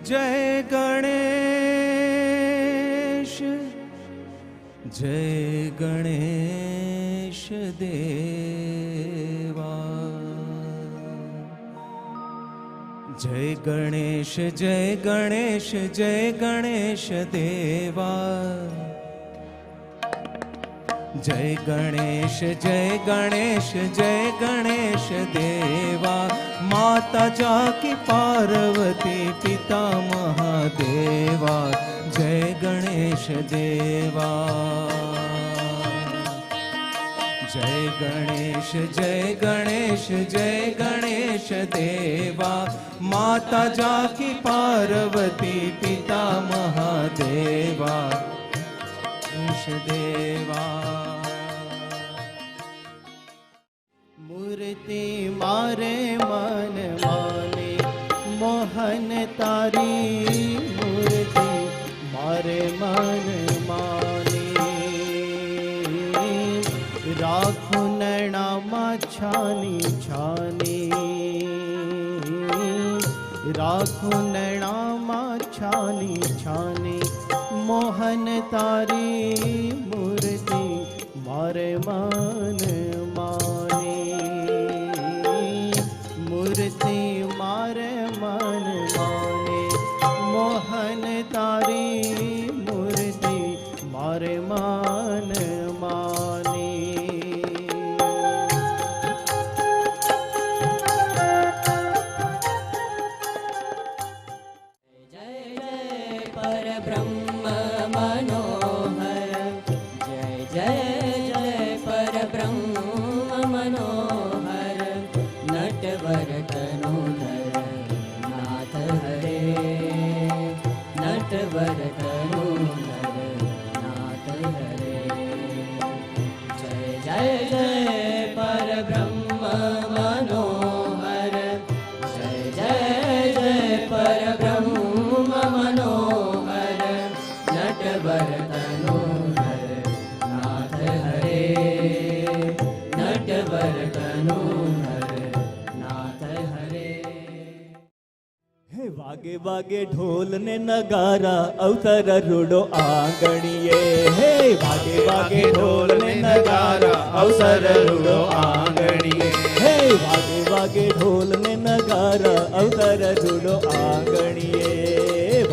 जय गणेश जय गणेश देवा। जय गणेश जय गणेश जय गणेश देवा। जय गणेश जय गणेश जय गणेश देवा। माता जाकी पार्वती पिता महादेवा। जय गणेश देवा। जय गणेश जय गणेश जय गणेश देवा। माता जाकी पार्वती पिता महादेवा। गणेश देवा। मूर्ति मारे मन माने मोहन तारी। मूर्ति मारे मन माने राखू नैना छानी छानी। राखू नैना छानी छानी मोहन तारी। मूर्ति मारे मन माने। मूर्ति मारे मन माने मोहन तारी। मूर्ति मारे मन माने। जय जय पर ब्रह्म मनोहर। जय जय जय पर ब्रह्म मनोहर। नटवर तनूधर नाथ हरे। नटवर तनूधर नाथ हरे। जय जय जय पर ब्रह्म मनोहर। जय जय जय पर ब्रह्म मनोहर। नटवर तनूधर नाथ हरे। नटवर तनूधर नाथ हरे। हे वागे वागे ढोल ने नगारा अवतर रुडो आंगणिये। हे वागे वागे ढोल ने नगारा अवसर रुडो आंगणिये। हे वागे वागे ढोल ने नगारा अवतर रुडो आंगणिये।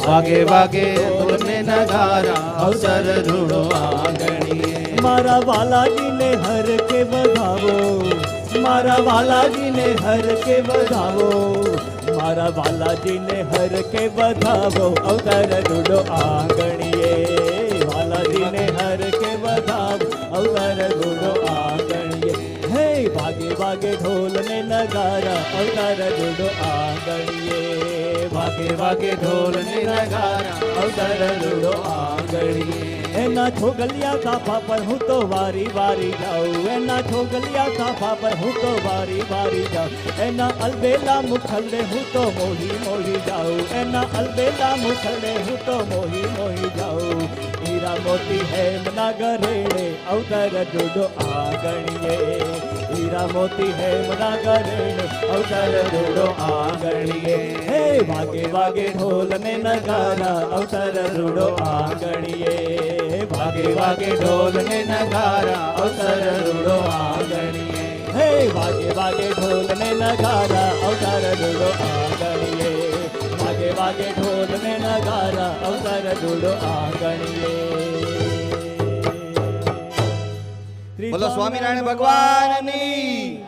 वागे वागे ढोल ने नगारा अवसर रुडो आंगणिये। मारा वाला जी ने हर के बधावो। मारा वाला जी ने हर के बधावो। मारा वाला जी ने हर के बधावो अवतर रुडो आंगणिये। वाला जी ने हर के बधावो अवतर रुडो आंगणिये। हे भागे भागे ढोल ने नगारा अवतर रुडो आंगणिये। भागे भागे ढोल ने नगारा अवतर रुडो आंगणिये। एना ठोगलिया काफा पर हूँ तो वारी वारी जाऊँ। एना ठोगलिया काफा पर हूँ तो वारी वारी जाऊँ। एना अलबेला मुखल्ले हूँ तो मोही मोही जाऊँ। एना अलबेला मुखल्ले हूँ तो मोही मोही जाऊँ। हीरा मोती है मना गरेड़े अवतर रुडो आंगणिये। हीरा मोती है मना गरेड़े अवतर रुडो आंगणिये। हे भागे भागे ढोल ने नगारा अवतर रुडो आंगणिये। भागे भागे ढोल ने नगारा अवसर रुडो आंगणिये। हे भागे भागे ढोल ने नगारा अवसर रुडो आंगणिये। भागे भागे ढोल ने नगारा अवसर रुडो आंगणिये। बोलो स्वामीनारायण भगवान की।